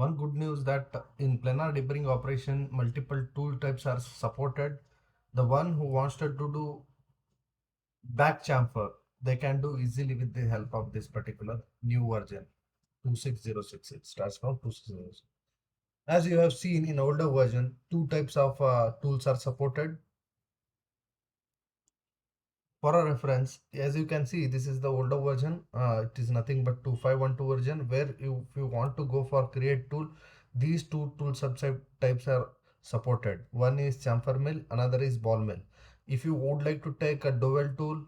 One good news that in planar deburring operation, multiple tool types are supported. The one who wants to do back chamfer, they can do easily with the help of this particular new version 2606. It starts from 2606. As you have seen in older version, two types of tools are supported. For a reference, as you can see, this is the older version. It is nothing but 2512 version, where if you want to go for create tool, these two tool subtypes are supported. One is chamfer mill, another is ball mill. If you would like to take a dowel tool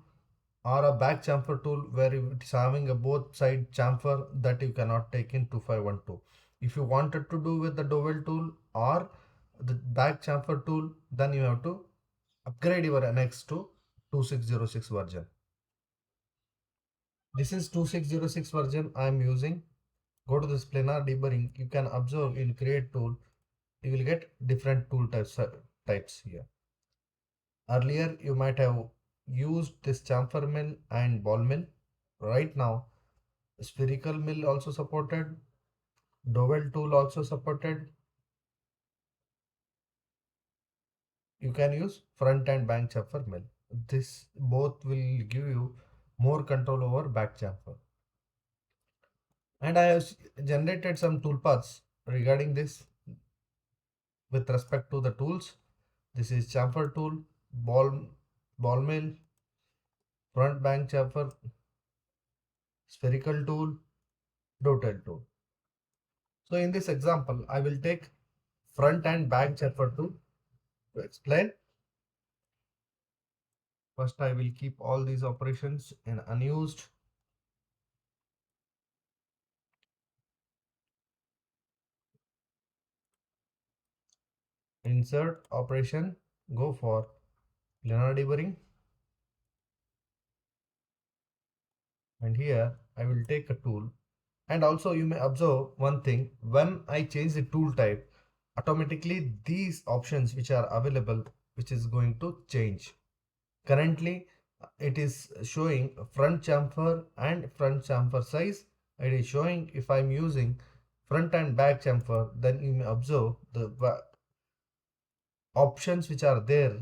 or a back chamfer tool where it is having a both side chamfer, that you cannot take in 2512. If you wanted to do with the dowel tool or the back chamfer tool, then you have to upgrade your NX to 2606 version. This is 2606 version I am using. Go to this planar deburring. You can observe in create tool, you will get different tool types here. Earlier you might have used this chamfer mill and ball mill. Right now spherical mill also supported, dowel tool also supported. You can use front and back chamfer mill. This both will give you more control over back chamfer. And I have generated some toolpaths regarding this with respect to the tools. This is chamfer tool, ball mill, front bank chamfer, spherical tool, dowel tool. So in this example, I will take front and back chamfer tool to explain. First, I will keep all these operations in unused. Insert operation, go for planar deburring. And here I will take a tool. And also you may observe one thing, when I change the tool type, automatically these options which are available, which is going to change. Currently it is showing front chamfer and front chamfer size. It is showing if I'm using front and back chamfer, then you may observe the options which are there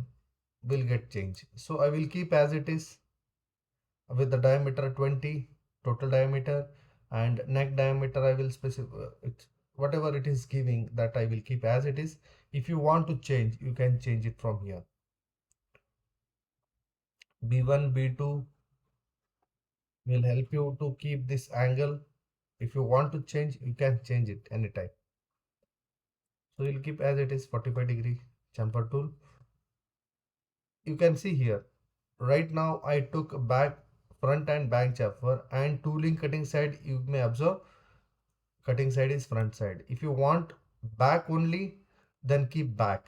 will get changed. So I will keep as it is with the diameter 20 total diameter, and neck diameter I will specify it, whatever it is giving, that I will keep as it is. If you want to change, you can change it from here. B1 B2 will help you to keep this angle. If you want to change, you can change it anytime. So you'll keep as it is 45-degree chamfer tool. You can see here right now I took back, front and back chamfer, and tooling cutting side you may observe cutting side is front side. If you want back only, then keep back.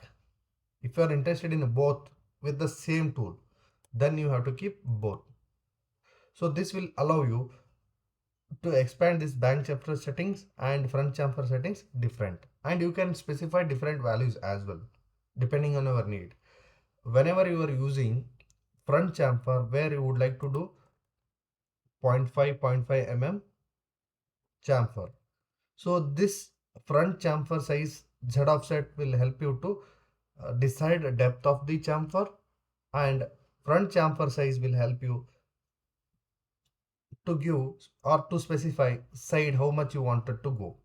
If you are interested in both with the same tool, then you have to keep both. So this will allow you to expand this back chamfer settings and front chamfer settings different, and you can specify different values as well depending on your need. Whenever you are using front chamfer where you would like to do 0.5 mm chamfer, so this front chamfer size Z offset will help you to decide depth of the chamfer, and front chamfer size will help you to give or to specify side how much you wanted to go.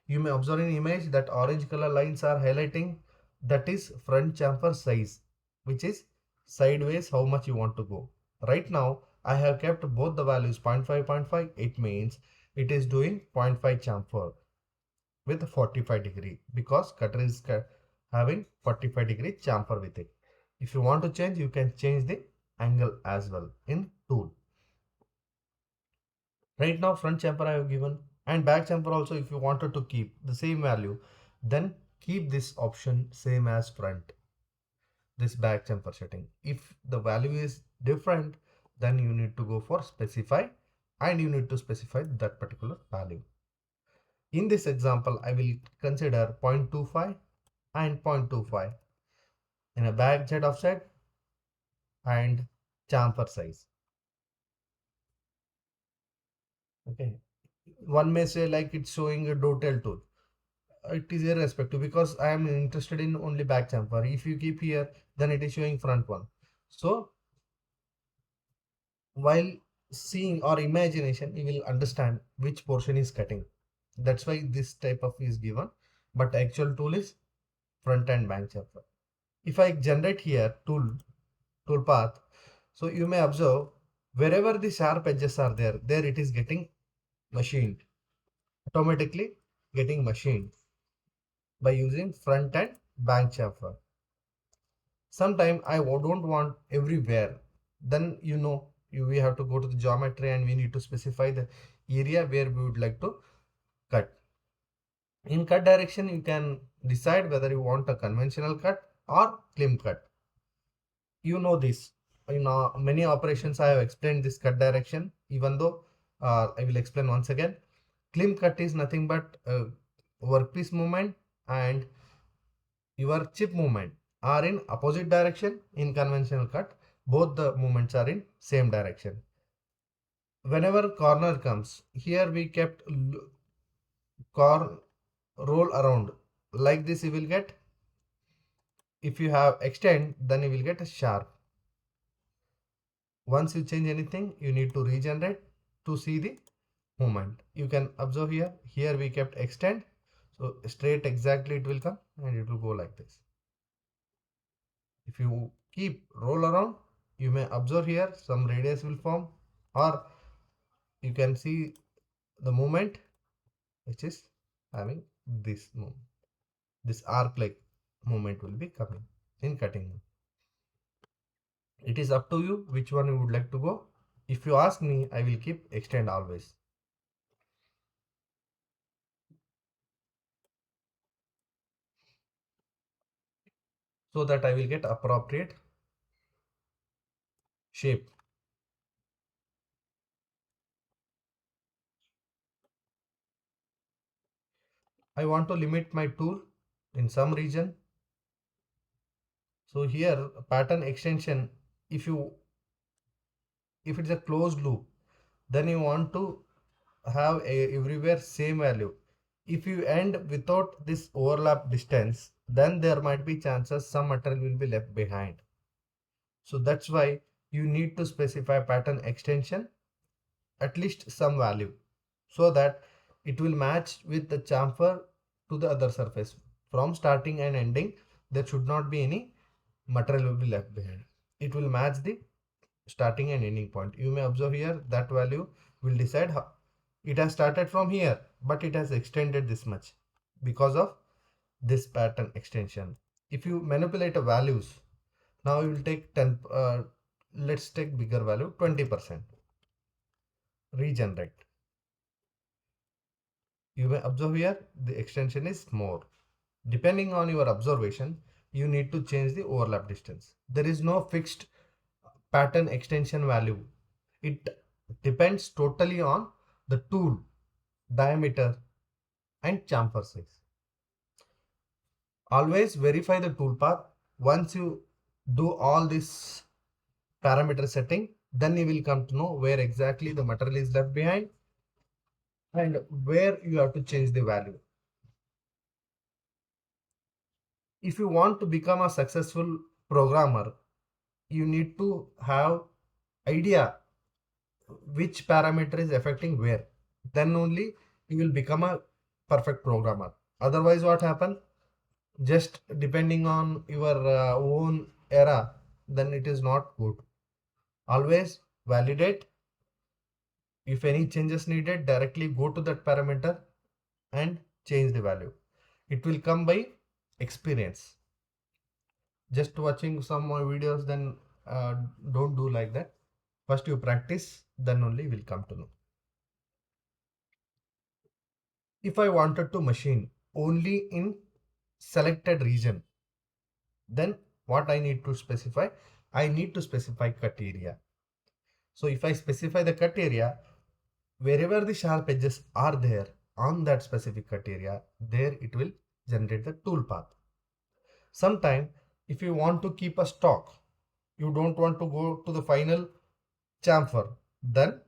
You may observe in image that orange color lines are highlighting, that is front chamfer size, which is sideways how much you want to go. Right now I have kept both the values 0.5. It means it is doing 0.5 chamfer with 45-degree, because cutter is having 45-degree chamfer with it. If you want to change, you can change the angle as well in tool. Right now front chamfer I have given, and back chamfer also. If you wanted to keep the same value, then keep this option same as front, this back chamfer setting. If the value is different, then you need to go for specify, and you need to specify that particular value. In this example I will consider 0.25 and 0.25 in a back Z offset and chamfer size. Okay, one may say like it's showing a dowel tool. it is irrespective because I am interested in only back chamfer. If you keep here, then it is showing front one. So while seeing or imagination, you will understand which portion is cutting. That's why this type of is given, but actual tool is front and back chamfer. If I generate here tool path, so you may observe wherever the sharp edges are there it is getting machined, automatically getting machined by using front and back chamfer. Sometime I don't want everywhere, then we have to go to the geometry and we need to specify the area where we would like to cut. In cut direction, you can decide whether you want a conventional cut or climb cut. You know this. In many operations, I have explained this cut direction, even though I will explain once again. Climb cut is nothing but workpiece movement and your chip movement are in opposite direction. In conventional cut, both the movements are in same direction. Whenever corner comes, here we kept roll around like this, you will get. If you have extend, then you will get a sharp. Once you change anything, you need to regenerate to see the movement. You can observe here we kept extend, so straight exactly it will come and it will go like this. If you keep roll around, you may observe here some radius will form, or you can see the movement which is having this movement. This arc like movement will be coming in cutting. It is up to you which one you would like to go. If you ask me, I will keep extend always. So that I will get appropriate shape. I want to limit my tool in some region. So here pattern extension, if it's a closed loop, then you want to have everywhere same value. If you end without this overlap distance, then there might be chances some material will be left behind. So that's why you need to specify pattern extension at least some value, so that it will match with the chamfer to the other surface. From starting and ending, there should not be any material will be left behind. It will match the starting and ending point. You may observe here that value will decide how it has started from here, but it has extended this much because of this pattern extension. If you manipulate the values, now you will take 10, let's take bigger value, 20%. Regenerate. You may observe here the extension is more. Depending on your observation, you need to change the overlap distance. There is no fixed pattern extension value. It depends totally on the tool, diameter and chamfer size. Always verify the tool path. Once you do all this parameter setting, then you will come to know where exactly the material is left behind and where you have to change the value. If you want to become a successful programmer, you need to have idea which parameter is affecting where. Then only you will become a perfect programmer. Otherwise, what happen? Just depending on your own era, then it is not good. Always validate. If any changes needed, directly go to that parameter and change the value. It will come by experience. Just watching some more videos, then don't do like that. First you practice, then only will come to know. If I wanted to machine only in selected region, then what I need to specify? I need to specify cut area. So if I specify the cut area, wherever the sharp edges are there on that specific cut area, there it will generate the tool path. Sometime if you want to keep a stock, you don't want to go to the final chamfer, then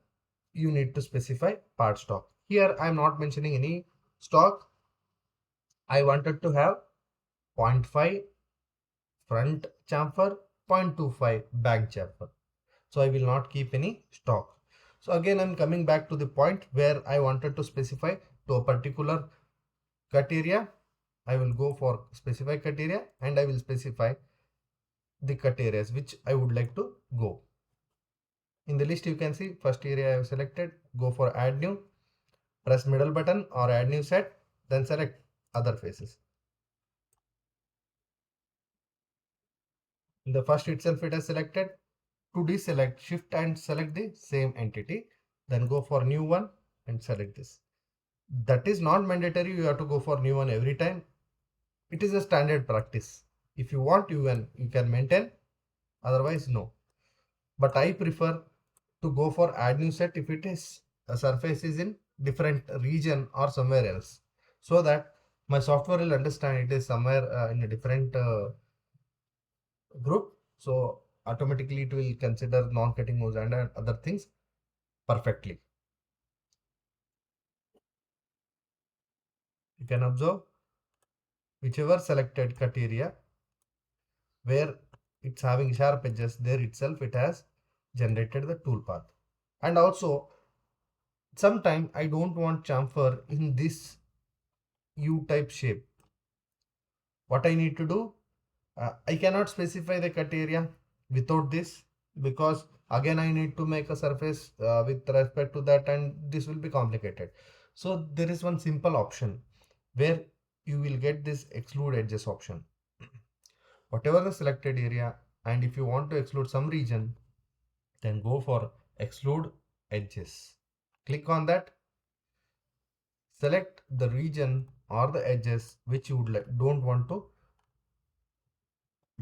you need to specify part stock. Here I am not mentioning any stock. I wanted to have 0.5 front chamfer, 0.25 back chamfer. So I will not keep any stock. So again, I'm coming back to the point where I wanted to specify to a particular cut area. I will go for specify cut area and I will specify the cut areas which I would like to go. In the list you can see first area I have selected, go for add new, press middle button or add new set, then select other faces. In the first itself it has selected. To deselect, shift and select the same entity, then go for new one and select this. That is not mandatory, you have to go for new one every time. It is a standard practice. If you want, you can maintain, otherwise no. But I prefer to go for add new set if it is a surface is in different region or somewhere else, so that my software will understand it is somewhere in a different group. So automatically it will consider non-cutting modes and other things perfectly. You can observe whichever selected cut area where it's having sharp edges, there itself it has generated the toolpath. And also sometime I don't want chamfer in this U-type shape. What I need to do, I cannot specify the cut area without this, because again I need to make a surface with respect to that, and this will be complicated. So there is one simple option where you will get this exclude edges option. Whatever the selected area, and if you want to exclude some region, then go for exclude edges. Click on that, select the region or the edges which you don't want to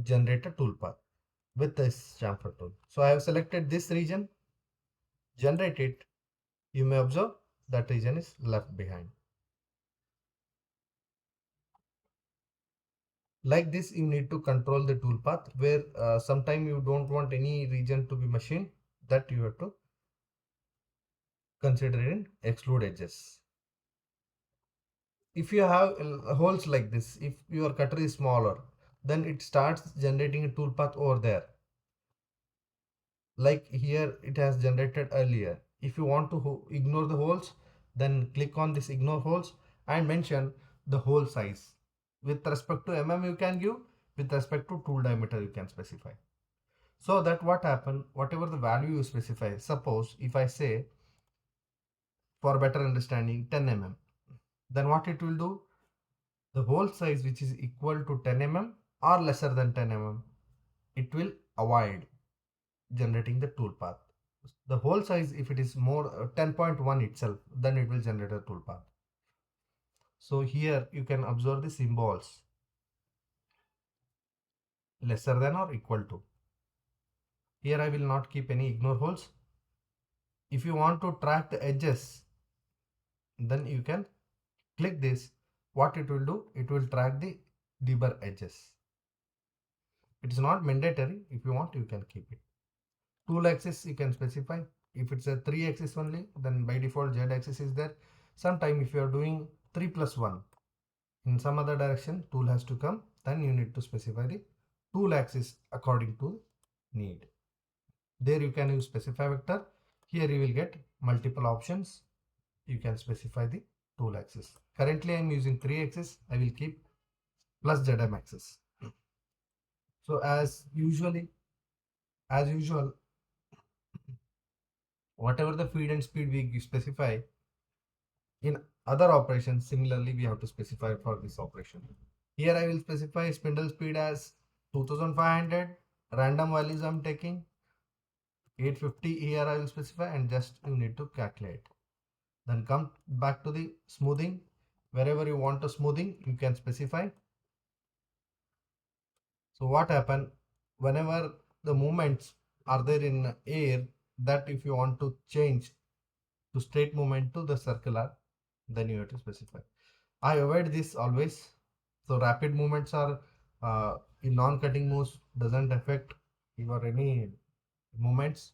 generate a toolpath with this chamfer tool. So I have selected this region, generate it. You may observe that region is left behind. Like this, you need to control the toolpath where sometime you don't want any region to be machined, that you have to consider in exclude edges. If you have holes like this, if your cutter is smaller, then it starts generating a toolpath over there. Like here it has generated earlier. If you want to ignore the holes, then click on this ignore holes and mention the hole size. With respect to mm you can give, with respect to tool diameter you can specify. So that what happen, whatever the value you specify, suppose if I say, for better understanding, 10 mm, then what it will do, the hole size which is equal to 10 mm or lesser than 10 mm, it will avoid generating the toolpath. The hole size, if it is more 10.1 itself, then it will generate a toolpath. So here you can observe the symbols lesser than or equal to. Here I will not keep any ignore holes. If you want to track the edges, then you can click this. What it will do, it will track the Deburr edges. It is not mandatory. If you want, you can keep it. Tool axis you can specify. If it's a 3 axis only, then by default Z axis is there. Sometime if you are doing 3 plus 1 in some other direction, tool has to come, then you need to specify the tool axis according to need. There you can use specify vector. Here you will get multiple options. You can specify the tool axis. Currently I am using 3 axis. I will keep plus ZM axis. So as usual, whatever the feed and speed we specify in other operations, similarly we have to specify for this operation. Here I will specify spindle speed as 2500, random values I'm taking 850. Here I will specify, and just you need to calculate. Then come back to the smoothing. Wherever you want a smoothing, you can specify. So what happen, whenever the movements are there in air, that if you want to change to straight movement to the circular, then you have to specify. I avoid this always. So rapid movements are in non-cutting moves doesn't affect your any movements.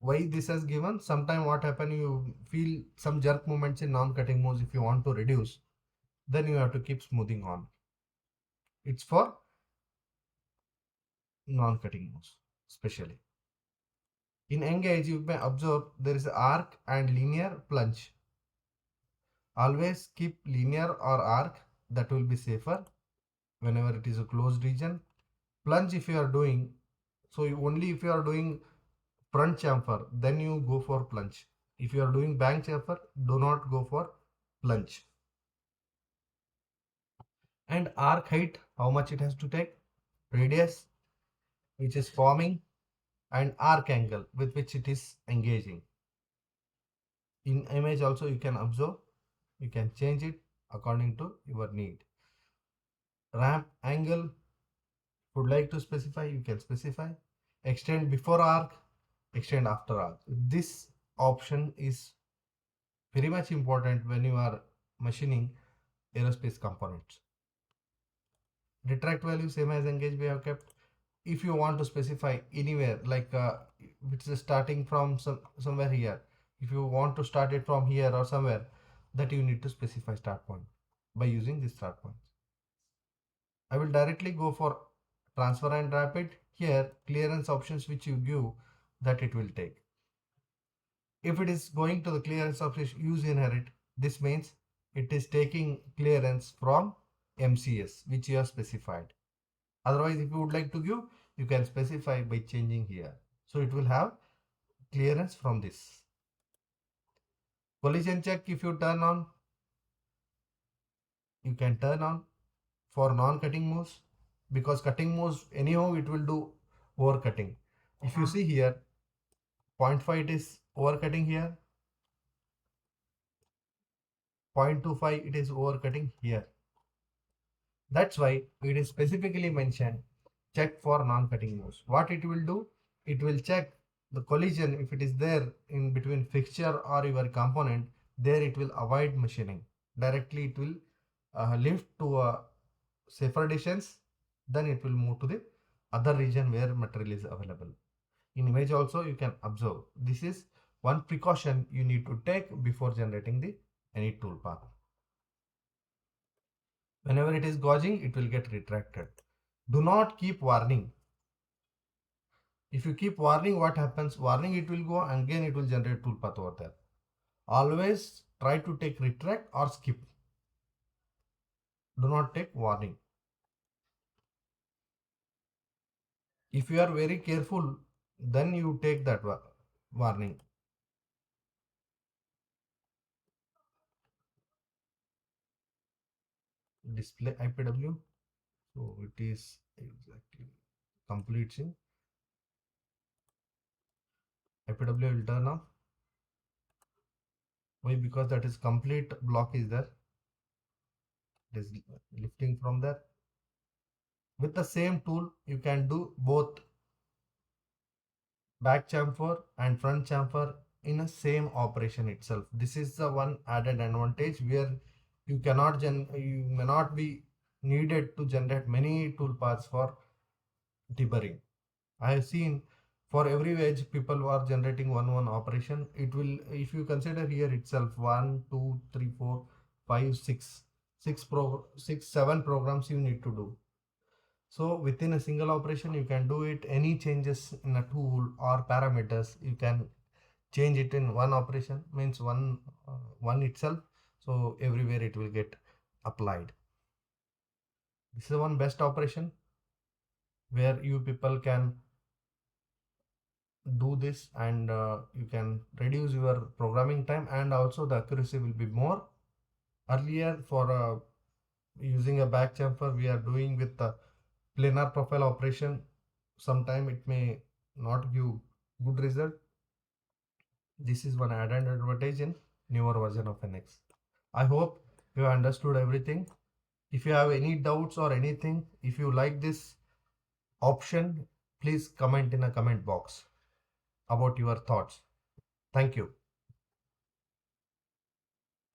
why this has given, sometime what happen, you feel some jerk movements in non-cutting moves. If you want to reduce, then you have to keep smoothing on. It's for non-cutting moves especially. In engage, you may observe there is arc and linear plunge. Always keep linear or arc, that will be safer whenever it is a closed region. Plunge if you are doing, so only if you are doing front chamfer, then you go for plunge. If you are doing back chamfer, do not go for plunge. And arc height, how much it has to take, radius which is forming, and arc angle with which it is engaging. In image also you can observe, you can change it according to your need. Ramp angle, would like to specify, you can specify. Extend before arc, extend after arc. This option is very much important when you are machining aerospace components. Retract value same as engage we have kept. If you want to specify anywhere, like which is starting from somewhere here, if you want to start it from here or somewhere, that you need to specify start point by using this start point. I will directly go for transfer and rapid. Here clearance options which you give, that it will take. If it is going to the clearance option, use inherit. This means it is taking clearance from MCS which you have specified. Otherwise, if you would like to give, you can specify by changing here. So it will have clearance from this. Collision check, if you turn on, you can turn on for non-cutting moves, because cutting moves anyhow it will do overcutting. If you see here, 0.5 it is overcutting here, 0.25 it is overcutting here. That's why it is specifically mentioned check for non-cutting moves. What it will do, it will check the collision. If it is there in between fixture or your component, there it will avoid machining. Directly it will lift to a safer distance, then it will move to the other region where material is available. In image also you can observe, this is one precaution you need to take before generating any tool path. Whenever it is gouging, it will get retracted. Do not keep warning. If you keep warning, what happens? Warning, it will go and again it will generate tool path over there. Always try to take retract or skip. Do not take warning. If you are very careful, then you take that warning. Display IPW. So it is exactly completing. IPW will turn off. Why? Because that is complete block is there. It is lifting from there. With the same tool, you can do both back chamfer and front chamfer in a same operation itself. This is the one added advantage where you may not be needed to generate many tool paths for deburring. I have seen for every edge people are generating one operation. It will, if you consider here itself, 1 2 3 4 5 6 7 programs you need to do. So within a single operation you can do it. Any changes in a tool or parameters you can change it in one operation, means one itself. So everywhere it will get applied. This is one best operation where you people can do this, and you can reduce your programming time, and also the accuracy will be more. Earlier for using a back chamfer, we are doing with the planar profile operation. Sometime it may not give good result. This is one added advantage in newer version of NX. I hope you understood everything. If you have any doubts or anything, if you like this option, please comment in a comment box about your thoughts. Thank you.